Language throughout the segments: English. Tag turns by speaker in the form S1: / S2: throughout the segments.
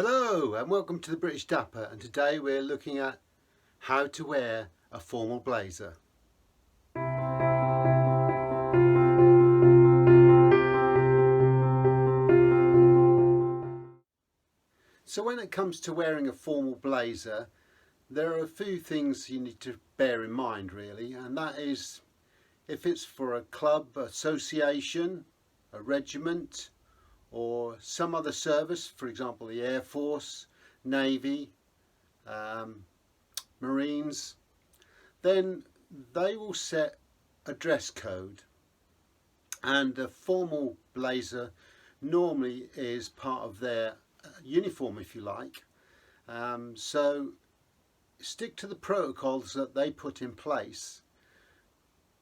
S1: Hello and welcome to the British Dapper, and today we're looking at how to wear a formal blazer. So when it comes to wearing a formal blazer, there are a few things you need to bear in mind really, and that is if it's for a club, association, a regiment or some other service, for example the Air Force, Navy, Marines, then they will set a dress code, and a formal blazer normally is part of their uniform, if you like. So stick to the protocols that they put in place.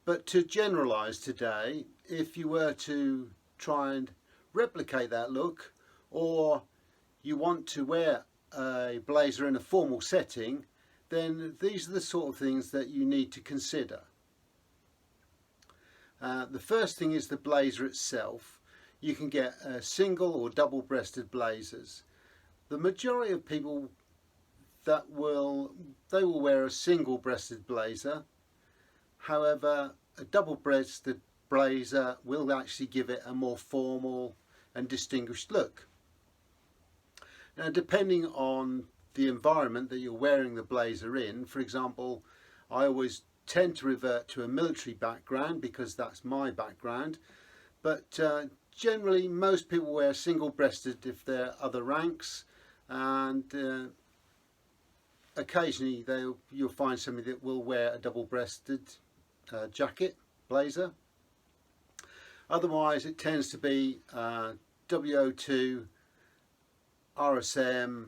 S1: But to generalise today, if you were to try and replicate that look, or you want to wear a blazer in a formal setting, then these are the sort of things that you need to consider. The first thing is the blazer itself. You can get single or double-breasted blazers. The majority of people will wear a single-breasted blazer. However, a double-breasted blazer will actually give it a more formal and distinguished look. Now, depending on the environment that you're wearing the blazer in, for example, I always tend to revert to a military background because that's my background, but generally most people wear single-breasted if they're other ranks, and occasionally you'll find somebody that will wear a double-breasted jacket, blazer. Otherwise it tends to be WO2, RSM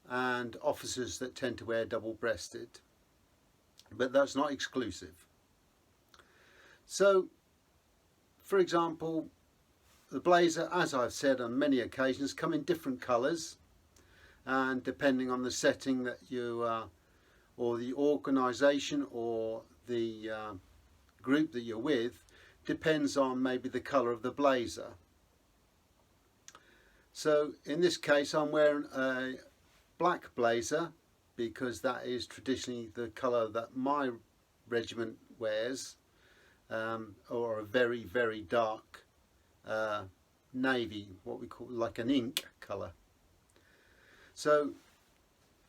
S1: and officers that tend to wear double-breasted, but that's not exclusive. So for example, the blazer, as I've said on many occasions, come in different colours, and depending on the setting that you or the organisation or the group that you're with, depends on maybe the colour of the blazer. So in this case I'm wearing a black blazer because that is traditionally the colour that my regiment wears, or a very, very dark navy, what we call like an ink colour. So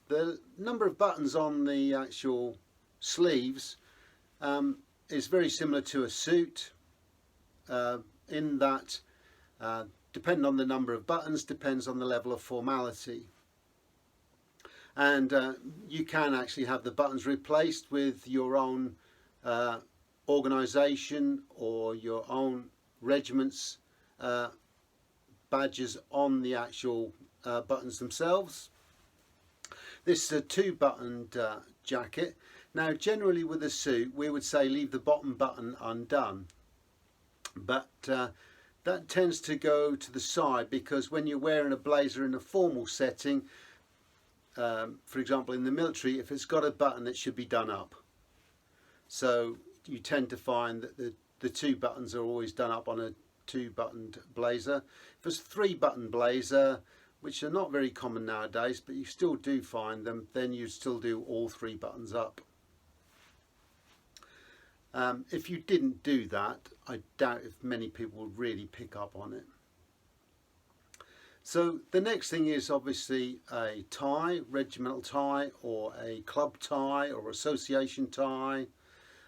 S1: the number of buttons on the actual sleeves is very similar to a suit, in that depending on the number of buttons depends on the level of formality, and you can actually have the buttons replaced with your own organisation or your own regiment's badges on the actual buttons themselves. This is a two-buttoned jacket. Now generally with a suit we would say leave the bottom button undone, but that tends to go to the side because when you're wearing a blazer in a formal setting, for example in the military, if it's got a button it should be done up. So you tend to find that the two buttons are always done up on a two-buttoned blazer. If it's a three-button blazer, which are not very common nowadays, but you still do find them, then you still do all three buttons up. If you didn't do that, I doubt if many people would really pick up on it. So the next thing is obviously a tie, regimental tie or a club tie or association tie,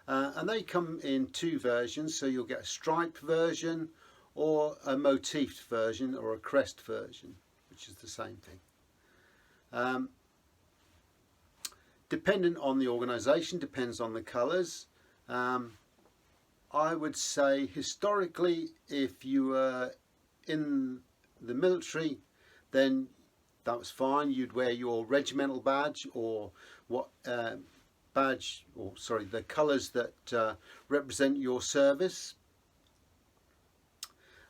S1: and they come in two versions. So you'll get a striped version or a motifed version or a crest version, which is the same thing. Dependent on the organisation, depends on the colours. I would say historically, if you were in the military, then that was fine. You'd wear your regimental badge or what badge, or sorry, the colours that represent your service.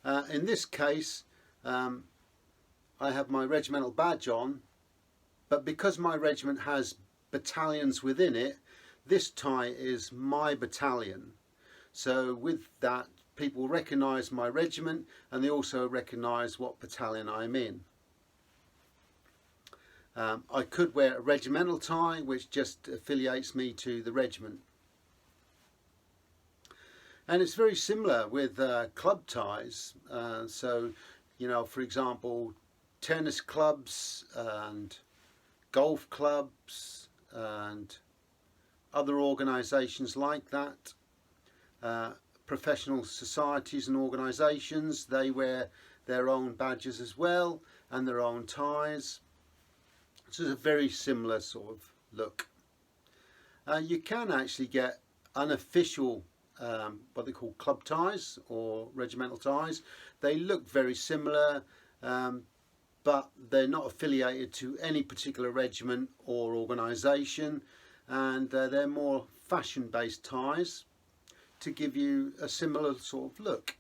S1: In this case, I have my regimental badge on, but because my regiment has battalions within it, this tie is my battalion. So with that, people recognise my regiment and they also recognise what battalion I'm in. I could wear a regimental tie, which just affiliates me to the regiment. And it's very similar with club ties. So, you know, for example, tennis clubs and golf clubs and other organisations like that. Professional societies and organisations, they wear their own badges as well and their own ties. So it's a very similar sort of look. You can actually get unofficial what they call club ties or regimental ties. They look very similar, but they're not affiliated to any particular regiment or organisation, and they're more fashion-based ties to give you a similar sort of look.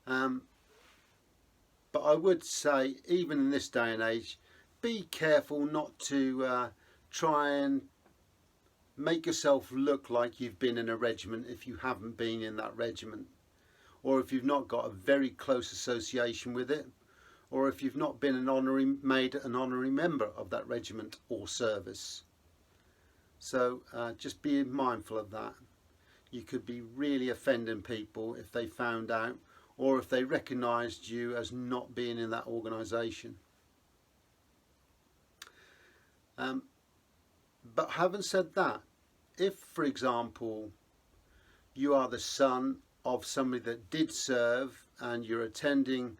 S1: But I would say, even in this day and age, be careful not to try and make yourself look like you've been in a regiment if you haven't been in that regiment, or if you've not got a very close association with it, or if you've not been made an honorary member of that regiment or service. So just be mindful of that. You could be really offending people if they found out, or if they recognised you as not being in that organisation. But having said that, if, for example, you are the son of somebody that did serve and you're attending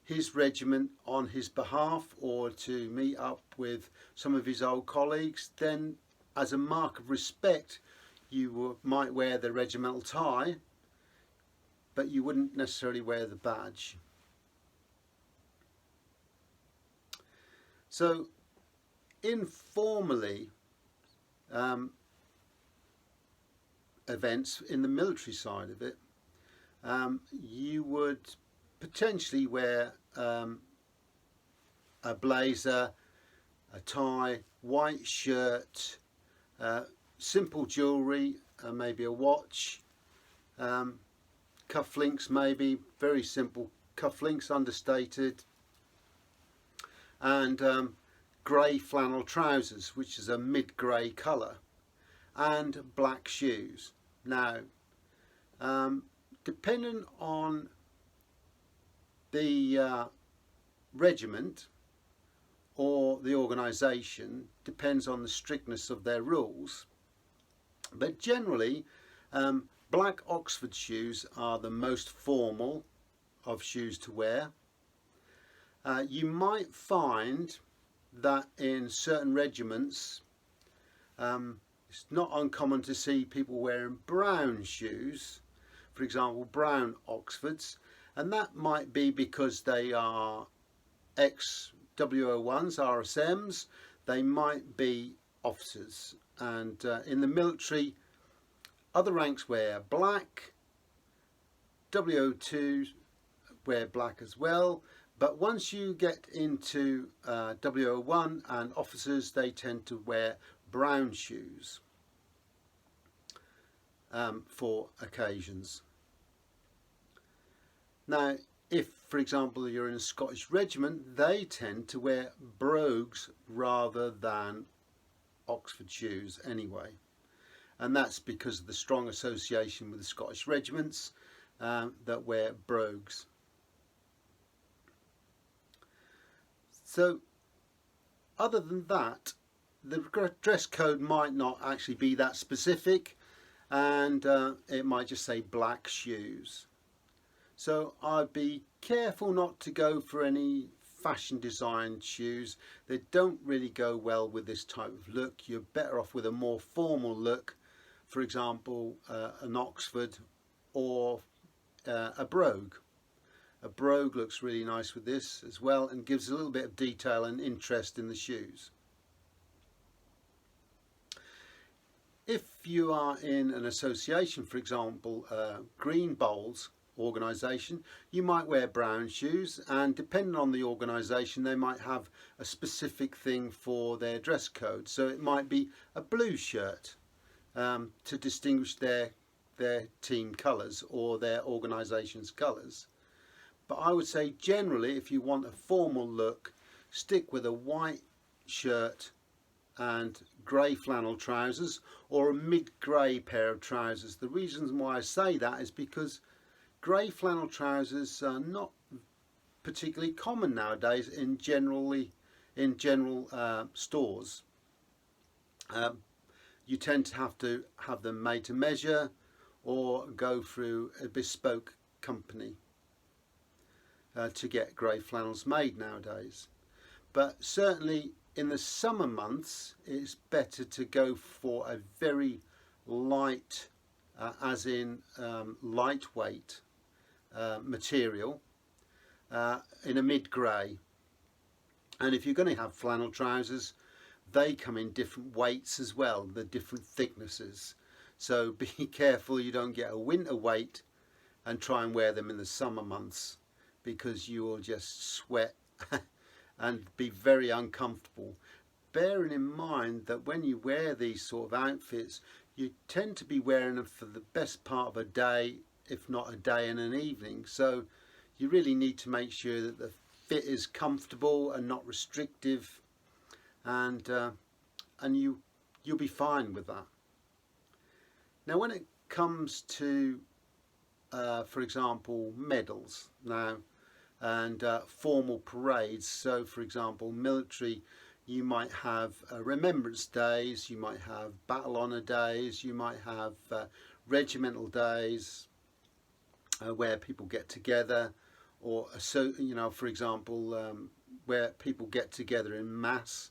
S1: his regiment on his behalf, or to meet up with some of his old colleagues, then as a mark of respect you might wear the regimental tie, but you wouldn't necessarily wear the badge. So informally, events in the military side of it, you would potentially wear a blazer, a tie, white shirt, simple jewellery, maybe a watch, cufflinks, maybe very simple cufflinks, understated, and grey flannel trousers, which is a mid-grey colour, and black shoes. Now, depending on the regiment or the organisation, depends on the strictness of their rules, but generally black Oxford shoes are the most formal of shoes to wear. You might find that in certain regiments it's not uncommon to see people wearing brown shoes, for example brown Oxfords, and that might be because they are ex-WO1s, RSMs, they might be officers, and in the military other ranks wear black, WO2s wear black as well, but once you get into WO1 and officers, they tend to wear brown shoes for occasions. Now, if, for example, you're in a Scottish regiment, they tend to wear brogues rather than Oxford shoes anyway. And that's because of the strong association with the Scottish regiments that wear brogues. So, other than that, the dress code might not actually be that specific, and it might just say black shoes. So I'd be careful not to go for any fashion designed shoes. They don't really go well with this type of look. You're better off with a more formal look, for example an Oxford or a brogue. A brogue looks really nice with this as well and gives a little bit of detail and interest in the shoes. If you are in an association, for example Green Bowls organisation, you might wear brown shoes, and depending on the organisation they might have a specific thing for their dress code. So it might be a blue shirt to distinguish their team colours or their organisation's colours. But I would say generally, if you want a formal look, stick with a white shirt and grey flannel trousers, or a mid-grey pair of trousers. The reason why I say that is because grey flannel trousers are not particularly common nowadays in general stores. You tend to have them made to measure or go through a bespoke company to get grey flannels made nowadays. But certainly in the summer months it's better to go for a very light, as in lightweight material in a mid-grey. And if you're going to have flannel trousers, they come in different weights as well, the different thicknesses. So be careful you don't get a winter weight and try and wear them in the summer months, because you will just sweat and be very uncomfortable. Bearing in mind that when you wear these sort of outfits, you tend to be wearing them for the best part of a day, if not a day and an evening. So you really need to make sure that the fit is comfortable and not restrictive, and you'll be fine with that. Now when it comes to for example medals now and formal parades, so for example military, you might have remembrance days, you might have battle honour days, you might have regimental days where people get together, or so, you know, for example where people get together in mass.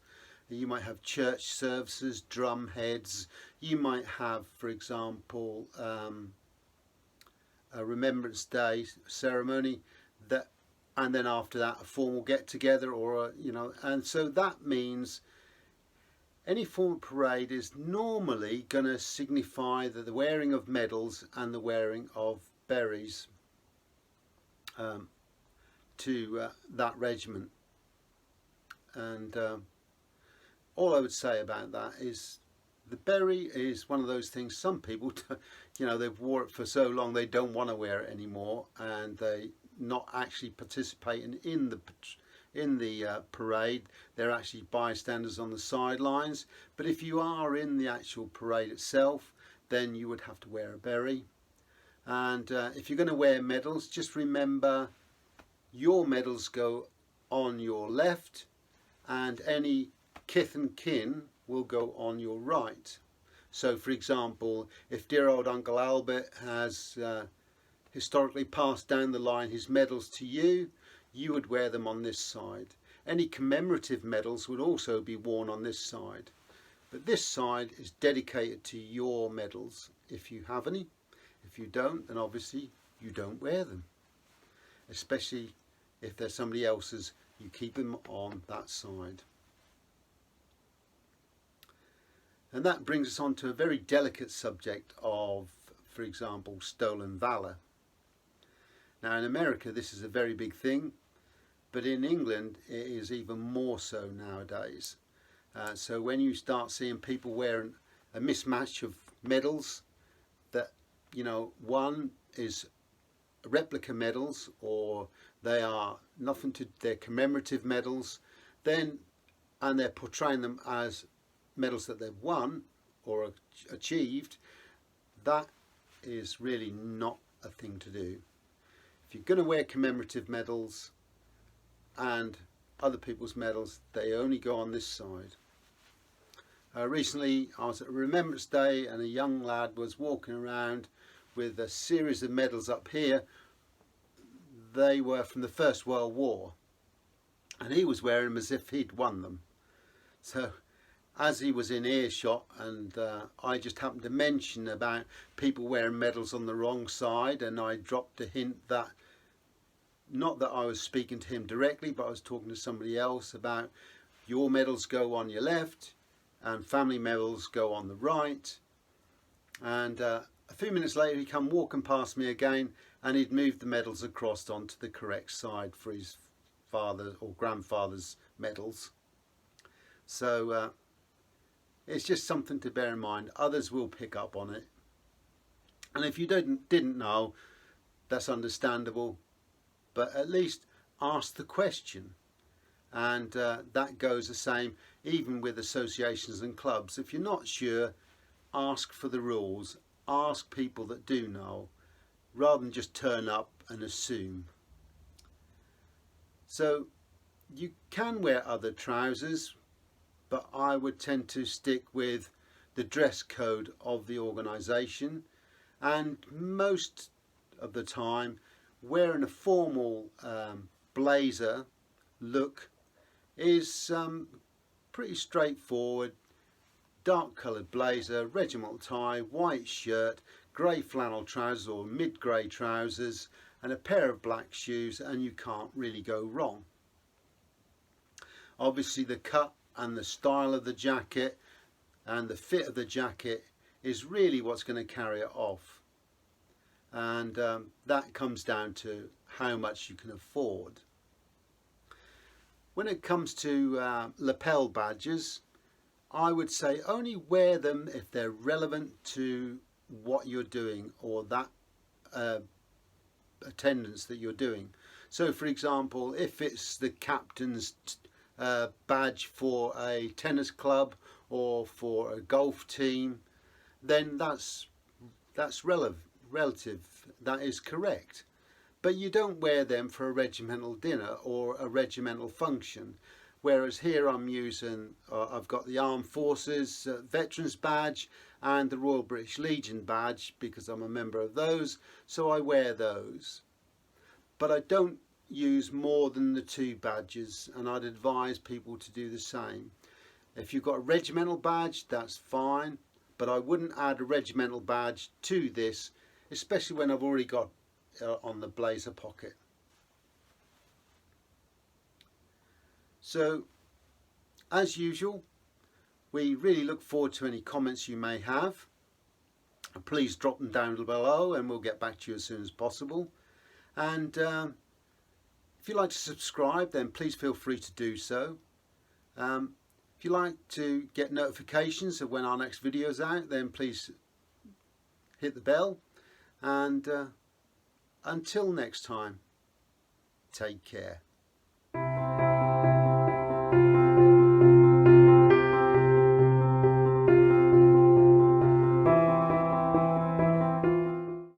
S1: You might have church services, drum heads. You might have, for example, a Remembrance Day ceremony, that, and then after that a formal get together, or a, you know, and so that means any formal parade is normally going to signify the wearing of medals and the wearing of berets to that regiment. And all I would say about that is the beret is one of those things, some people, you know, they've wore it for so long they don't want to wear it anymore, and they not actually participating in the parade. They're actually bystanders on the sidelines. But if you are in the actual parade itself, then you would have to wear a beret. And if you're going to wear medals, just remember your medals go on your left, and any kith and kin will go on your right. So for example, if dear old Uncle Albert has historically passed down the line his medals to you, you would wear them on this side. Any commemorative medals would also be worn on this side, but this side is dedicated to your medals if you have any. If you don't, then obviously you don't wear them, especially if they're somebody else's. You keep them on that side. And that brings us on to a very delicate subject of, for example, stolen valour. Now in America this is a very big thing, but in England it is even more so nowadays. So when you start seeing people wearing a mismatch of medals, that, you know, one is replica medals, or they are nothing to, they're commemorative medals, then, and they're portraying them as medals that they've won or achieved, that is really not a thing to do. If you're going to wear commemorative medals and other people's medals, they only go on this side. Recently I was at Remembrance Day and a young lad was walking around with a series of medals up here. They were from the First World War, and he was wearing them as if he'd won them. So as he was in earshot, and I just happened to mention about people wearing medals on the wrong side, and I dropped a hint that, not that I was speaking to him directly, but I was talking to somebody else about your medals go on your left and family medals go on the right. And a few minutes later he come walking past me again, and he'd moved the medals across onto the correct side for his father or grandfather's medals. So it's just something to bear in mind. Others will pick up on it, and if you didn't know, that's understandable, but at least ask the question. and that goes the same even with associations and clubs. If you're not sure, ask for the rules, ask people that do know, rather than just turn up and assume. So you can wear other trousers, but I would tend to stick with the dress code of the organisation, and most of the time wearing a formal blazer look is pretty straightforward. Dark coloured blazer, regimental tie, white shirt, grey flannel trousers or mid-grey trousers, and a pair of black shoes, and you can't really go wrong. Obviously the cut and the style of the jacket and the fit of the jacket is really what's going to carry it off, and that comes down to how much you can afford. When it comes to lapel badges, I would say only wear them if they're relevant to what you're doing or that attendance that you're doing. So for example, if it's the captain's badge for a tennis club or for a golf team, then that's relative, that is correct. But you don't wear them for a regimental dinner or a regimental function. Whereas here I'm using, I've got the Armed Forces Veterans Badge and the Royal British Legion badge because I'm a member of those, so I wear those. But I don't use more than the 2 badges, and I'd advise people to do the same. If you've got a regimental badge, that's fine, but I wouldn't add a regimental badge to this, especially when I've already got on the blazer pocket. So as usual, we really look forward to any comments you may have. Please drop them down below and we'll get back to you as soon as possible. And if you'd like to subscribe, then please feel free to do so. If you'd like to get notifications of when our next video is out, then please hit the bell. And until next time, take care.